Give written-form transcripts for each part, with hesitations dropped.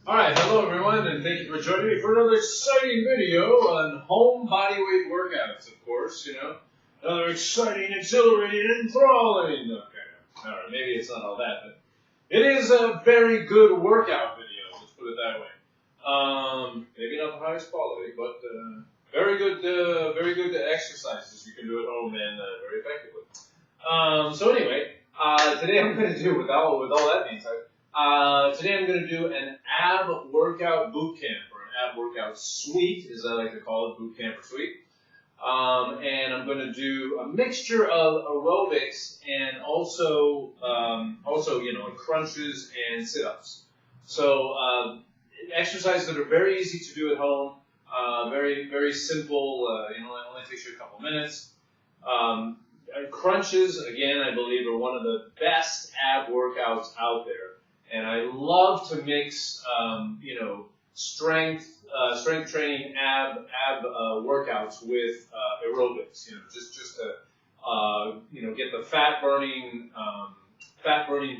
Alright, hello everyone, and thank you for joining me for another exciting video on home bodyweight workouts, of course, Another exciting, exhilarating, enthralling. Okay, alright, maybe it's not all that, but it is a very good workout video, let's put it that way. Maybe not the highest quality, but very good exercises you can do at home and very effectively. So anyway, today I'm going to do, with all that being said, today I'm going to do an ab workout boot camp, or an ab workout suite, as I like to call it, boot camp or suite. And I'm going to do a mixture of aerobics and also crunches and sit-ups. So exercises that are very easy to do at home, very simple. It only takes you a couple minutes. Crunches, again, I believe are one of the best ab workouts out there. And I love to mix, strength training, ab workouts with aerobics. Just to get the fat burning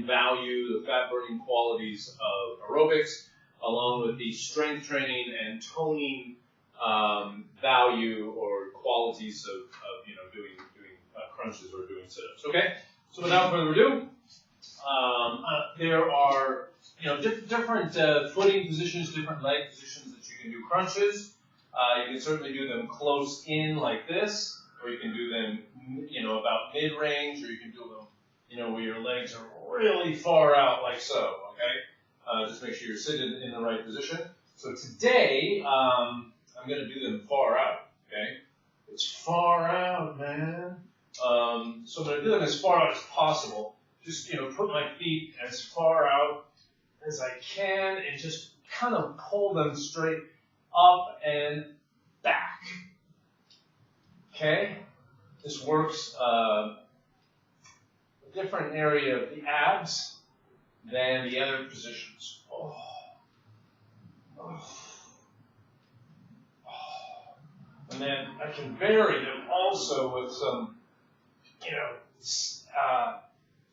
value, the fat burning qualities of aerobics, along with the strength training and toning value or qualities of doing crunches or doing sit-ups. Okay, so without further ado. There are, different footing positions, different leg positions that you can do crunches. You can certainly do them close in like this, or you can do them, about mid-range, or you can do them, where your legs are really far out like so, okay? Just make sure you're sitting in the right position. So today, I'm going to do them far out, okay? It's far out, man. So I'm going to do them as far out as possible. Just, put my feet as far out as I can and just kind of pull them straight up and back. Okay? This works a different area of the abs than the other positions. And then I can vary them also with some,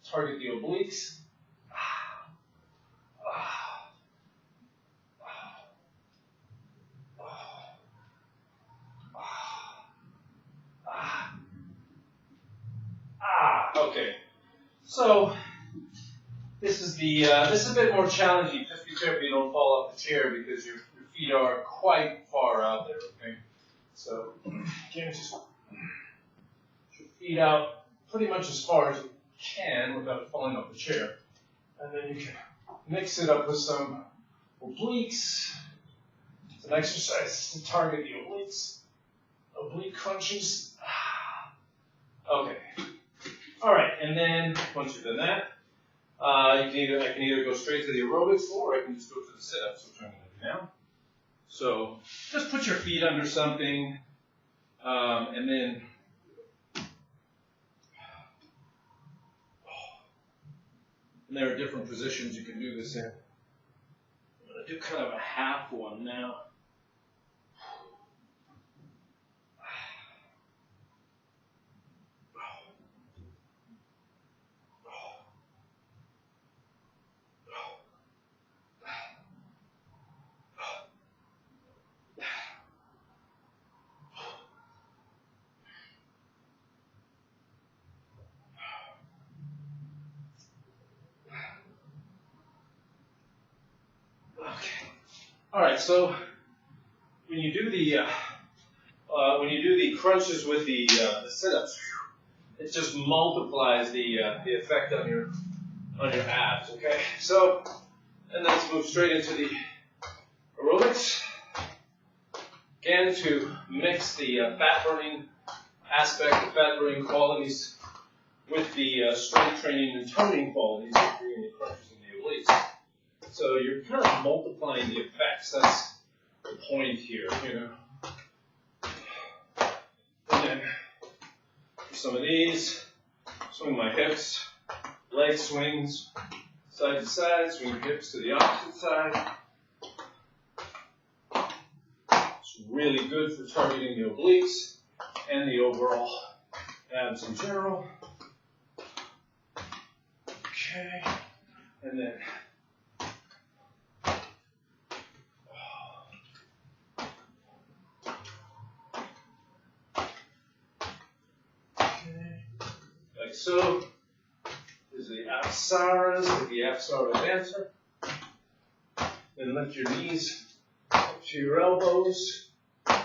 target the obliques. Okay. So this is a bit more challenging. Just be careful you don't fall off the chair because your feet are quite far out there. Okay. So again, just put your feet out pretty much as far as you can without falling off the chair. And then you can mix it up with some obliques. It's an exercise to target the obliques. Oblique crunches. Okay. All right, and then once you've done that, I can either go straight to the aerobics or I can just go to the sit-ups, which I'm going to do now. So just put your feet under something, and then and there are different positions you can do this in. I'm going to do kind of a half one now. All right, so when you do the crunches with the sit-ups, it just multiplies the effect on your abs. Okay, so and let's move straight into the aerobics. Again, to mix the fat burning aspect, the fat burning qualities, with the strength training and toning qualities of doing the crunches and the obliques. So you're kind of multiplying the effects. That's the point here, And then for some of these, swing my hips, leg swings, side to side, swing your hips to the opposite side. It's really good for targeting the obliques and the overall abs in general. Okay, and then so. There's the apsaras, with the apsara dancer. Then lift your knees up to your elbows. Okay,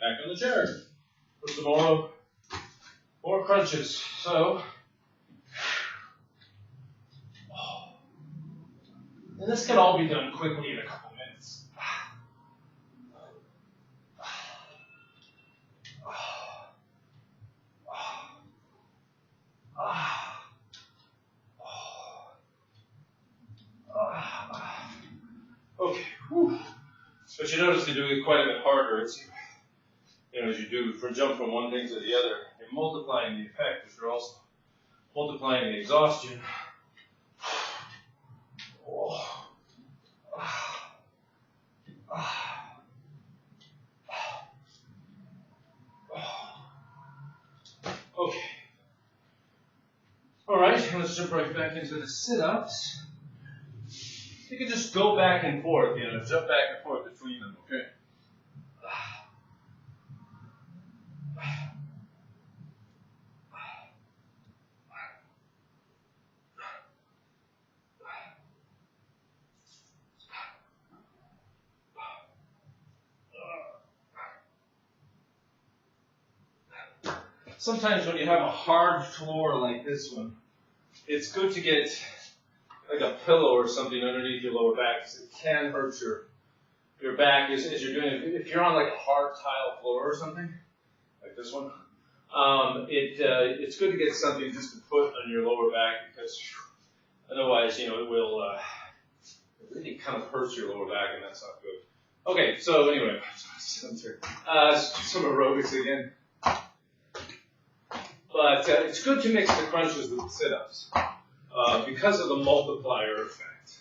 back on the chair for some more crunches. So, and this can all be done quickly in a couple minutes. Okay. Whew. But you notice they do it quite a bit harder. It's, as you do jump from one thing to the other, you're multiplying the effect, but you're also multiplying the exhaustion. Okay. All right, let's jump right back into the sit-ups. You can just go back and forth, jump back and forth between them, okay? Sometimes when you have a hard floor like this one, it's good to get like a pillow or something underneath your lower back, because it can hurt your back as you're doing it. If you're on like a hard tile floor or something, like this one, it's good to get something just to put on your lower back, because otherwise, it will it really kind of hurts your lower back, and that's not good. Okay, so anyway, let's do some aerobics again. But it's good to mix the crunches with the sit-ups because of the multiplier effect.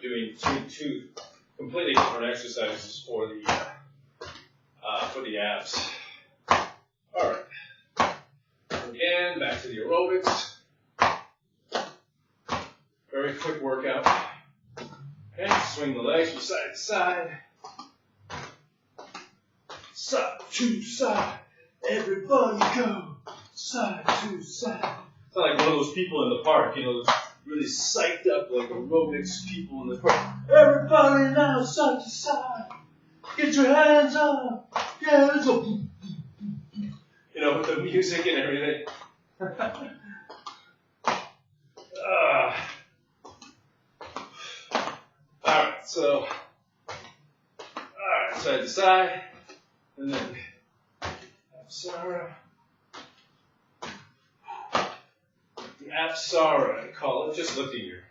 Doing two completely different exercises for the abs. All right. Again, back to the aerobics. Very quick workout. Okay, swing the legs from side to side. Side to side. Everybody go. Side to side. It's not like one of those people in the park, those really psyched up like aerobics people in the park. Everybody now, side to side. Get your hands up. Yeah, let's go. With the music and everything. Alright, so, side to side. And then, Sarah. The apsara, I call it. Just lifting your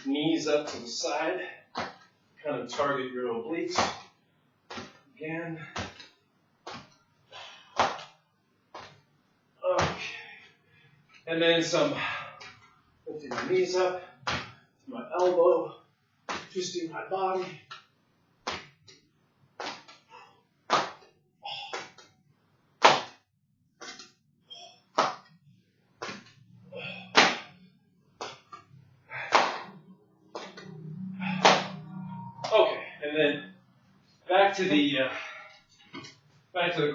knees up to the side. Kind of target your obliques. Again. Okay. And then some lifting the knees up to my elbow. Twisting my body. Okay, and then back to the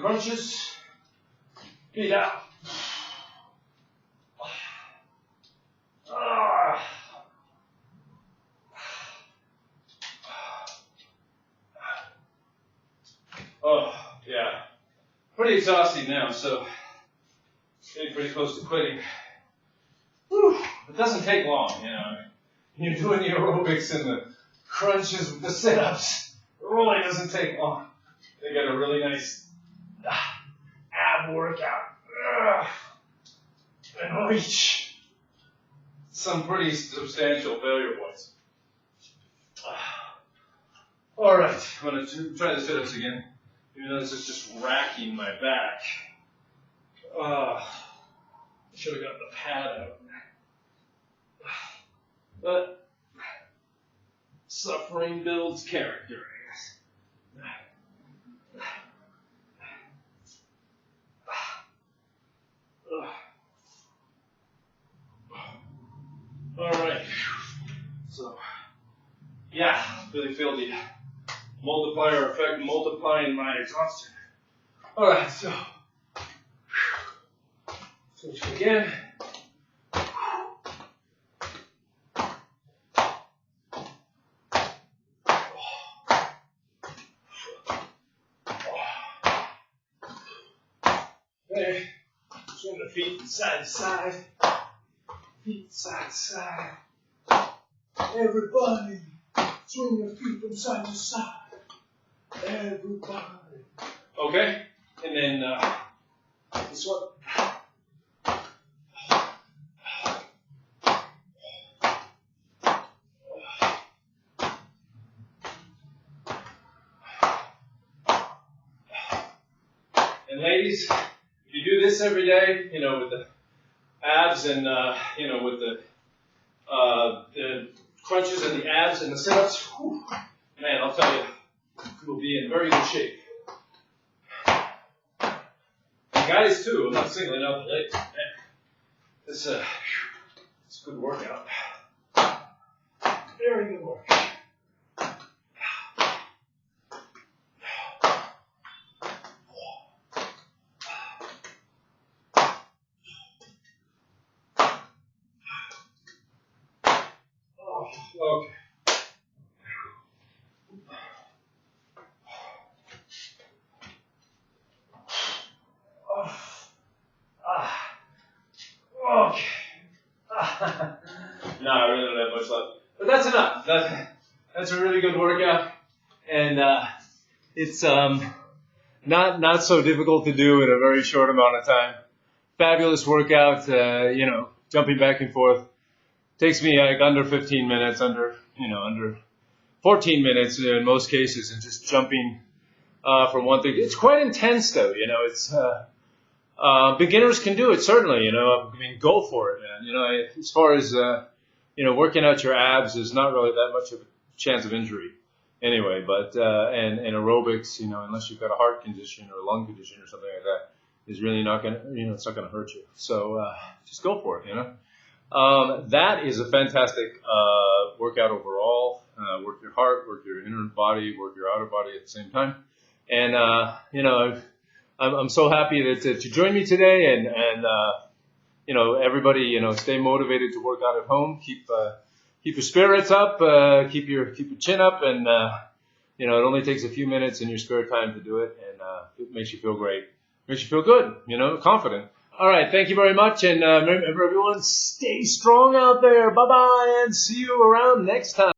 crunches. Feet out. Oh, yeah. Pretty exhausting now, so getting pretty close to quitting. Whew. It doesn't take long, You're doing the aerobics and the crunches with the sit-ups. It really doesn't take long. They got a really nice ab workout. And reach some pretty substantial failure points. All right, I'm going to try the sit-ups again. Even though this is just racking my back. Should have got the pad out. But suffering builds character, I guess. All right. So Yeah, really feel the multiplier effect multiplying my exhaustion. All right, so switch again. There. Swing the feet from side to side. Feet side to side. Everybody, swing your feet from side to side. Everybody. Okay, and then this one. And ladies, if you do this every day, you know, with the abs and you know, with the crunches and the abs and the sit-ups, whew, man, I'll tell you, you'll be in very good shape. And guys too, I'm not singling out the ladies. Man, it's a good workout. Very good workout. Okay. Okay. No, I really don't have much left. But that's enough. That's a really good workout. And it's not so difficult to do in a very short amount of time. Fabulous workout, you know, jumping back and forth. Takes me like under 15 minutes, under 14 minutes in most cases, and just jumping from one thing. It's quite intense though, you know, it's beginners can do it, certainly, you know, I mean, go for it, man. You know, as far as, you know, working out your abs is not really that much of a chance of injury anyway, but, and aerobics, you know, unless you've got a heart condition or a lung condition or something like that, is really not going to, you know, it's not going to hurt you. So, just go for it, you know. That is a fantastic workout overall. Work your heart, work your inner body, work your outer body at the same time. And you know, I'm so happy that you joined me today. And you know, everybody, you know, stay motivated to work out at home. Keep your spirits up. Keep your chin up. And you know, it only takes a few minutes in your spare time to do it, and it makes you feel great. Makes you feel good. You know, confident. All right, thank you very much, and remember, everyone, stay strong out there. Bye-bye, and see you around next time.